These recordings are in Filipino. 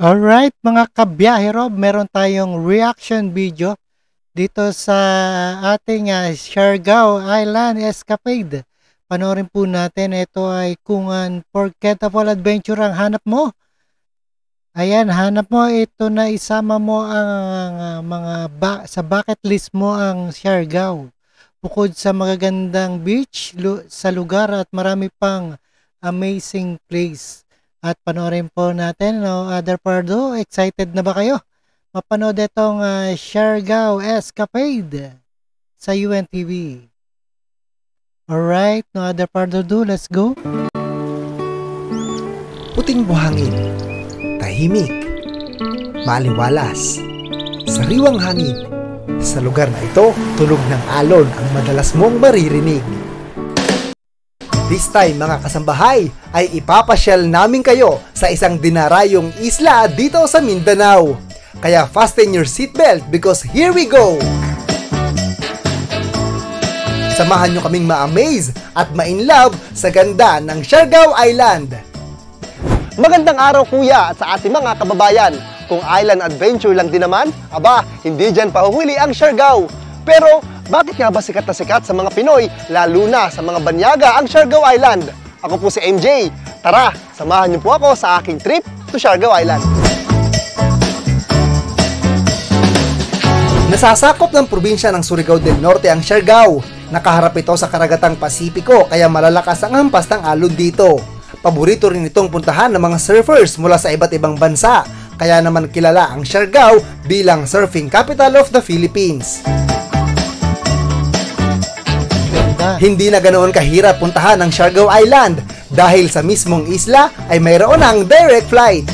Alright mga kabiyahe Rob, meron tayong reaction video dito sa ating Siargao Island Escapade. Panoorin po natin, ito ay kung unforgettable adventure ang hanap mo. Ayan, hanap mo, ito na isama mo ang sa bucket list mo ang Siargao. Bukod sa magagandang beach sa lugar at marami pang amazing place. At panoorin po natin, no other pardo, excited na ba kayo? Mapanood itong Siargao Escapade sa UNTV. Alright, no other pardo do, let's go. Puting buhangin, tahimik, maliwalas, sariwang hangin. Sa lugar na ito, tunog ng alon ang madalas mong maririnig. This time mga kasambahay, ay ipapasyal namin kayo sa isang dinarayong isla dito sa Mindanao. Kaya fasten your seatbelt because here we go! Samahan nyo kaming ma-amaze at ma-inlove sa ganda ng Siargao Island. Magandang araw kuya at sa ating mga kababayan. Kung island adventure lang din naman, aba, hindi dyan pahuhuli ang Siargao. Pero bakit nga ba sikat na sikat sa mga Pinoy, lalo na sa mga banyaga ang Siargao Island? Ako po si MJ. Tara, samahan niyo po ako sa aking trip to Siargao Island. Nasasakop ng probinsya ng Surigao del Norte ang Siargao. Nakaharap ito sa karagatang Pasipiko kaya malalakas ang hampas ng alon dito. Paborito rin itong puntahan ng mga surfers mula sa iba't ibang bansa. Kaya naman kilala ang Siargao bilang surfing capital of the Philippines. Hindi na ganoon kahirap puntahan ang Siargao Island dahil sa mismong isla ay mayroon ng direct flight.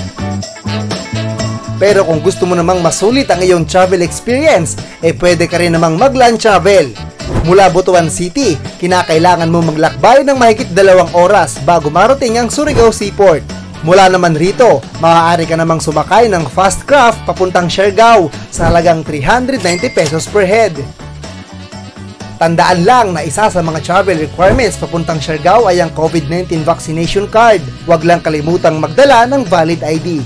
Pero kung gusto mo namang masulit ang iyong travel experience, pwede ka rin namang mag-land travel. Mula Butuan City, kinakailangan mo maglakbay ng mahigit 2 oras bago marating ang Surigao Seaport. Mula naman rito, maaari ka namang sumakay ng fast craft papuntang Siargao sa halagang 390 pesos per head. Tandaan lang na isa sa mga travel requirements papuntang Siargao ay ang COVID-19 vaccination card. Huwag lang kalimutang magdala ng valid ID.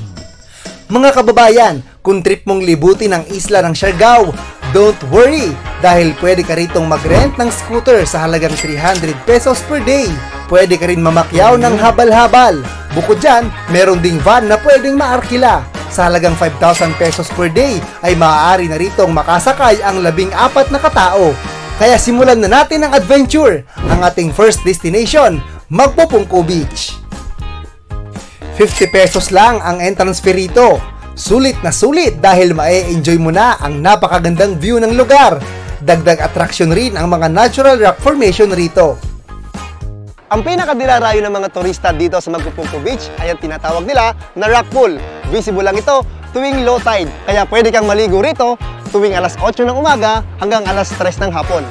Mga kababayan, kung trip mong libutin ang isla ng Siargao, don't worry dahil pwede ka ritong mag-rent ng scooter sa halagang 300 pesos per day. Pwede ka rin mamakyaw ng habal-habal. Bukod dyan, meron ding van na pwedeng maarkila. Sa halagang 5,000 pesos per day ay maaari na ritong makasakay ang 14 na katao. Kaya simulan na natin ang adventure. Ang ating first destination, Magpupungko Beach. 50 pesos lang ang entrance fee rito. Sulit na sulit dahil mae-enjoy mo na ang napakagandang view ng lugar. Dagdag attraction rin ang mga natural rock formation rito. Ang pinakadilarayo ng mga turista dito sa Magpupungko Beach ay ang tinatawag nila na rock pool. Visible lang ito tuwing low tide, kaya pwede kang maligo rito tuwing alas 8 ng umaga hanggang alas 3 ng hapon.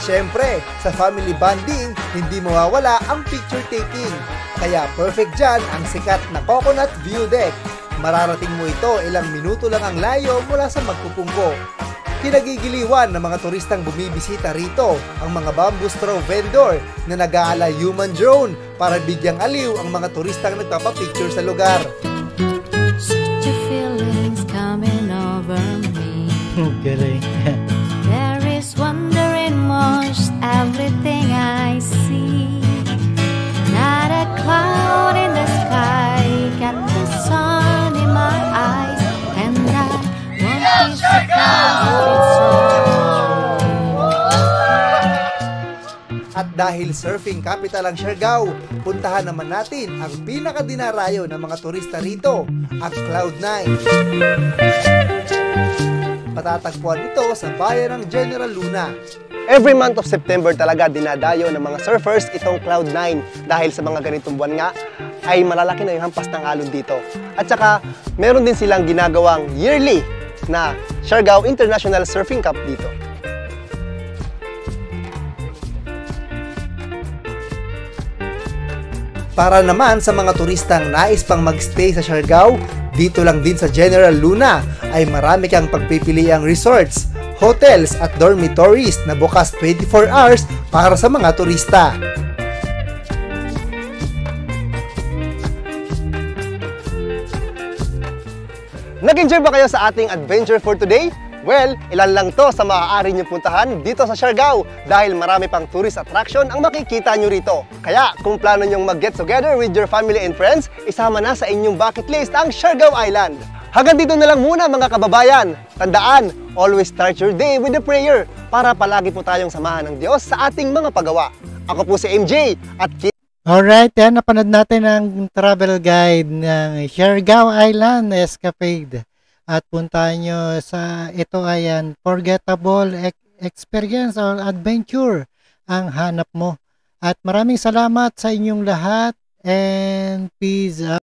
Siyempre, sa family bonding, hindi mawawala ang picture taking. Kaya perfect dyan ang sikat na coconut view deck. Mararating mo ito ilang minuto lang ang layo mula sa Magpupungko. Kinagigiliwan ng mga turistang bumibisita rito ang mga bamboo straw vendor na nag-aala human drone para bigyang aliw ang mga turistang nagpapapicture sa lugar. Such a feeling's coming over me. Galing. There is wonder in most everything I see. Not a cloud in the sky, got the sun in my eyes, and I want this to At dahil surfing capital ang Siargao, puntahan naman natin ang pinakadinarayo ng mga turista rito, ang Cloud9. Matatagpuan ito sa bayan ng General Luna. Every month of September talaga dinadayo ng mga surfers itong Cloud9 dahil sa mga ganitong buwan nga ay malalaki na yung hampas ng alon dito. At saka meron din silang ginagawang yearly na Siargao International Surfing Cup dito. Para naman sa mga turistang nais pang magstay sa Siargao, dito lang din sa General Luna ay marami kang pagpipiliang resorts, hotels at dormitories na bukas 24 hours para sa mga turista. Nag-enjoy ba kayo sa ating adventure for today? Well, ilan lang to sa maaari nyo puntahan dito sa Siargao dahil marami pang tourist attraction ang makikita nyo rito. Kaya kung plano nyong mag-get together with your family and friends, isama na sa inyong bucket list ang Siargao Island. Hanggang dito na lang muna mga kababayan. Tandaan, always start your day with a prayer para palagi po tayong samahan ng Diyos sa ating mga paggawa. Ako po si MJ at Alright, yan, napanood natin ang travel guide ng Siargao Island Escapade. At puntahan nyo sa ito ay unforgettable experience or adventure ang hanap mo. At maraming salamat sa inyong lahat and peace out.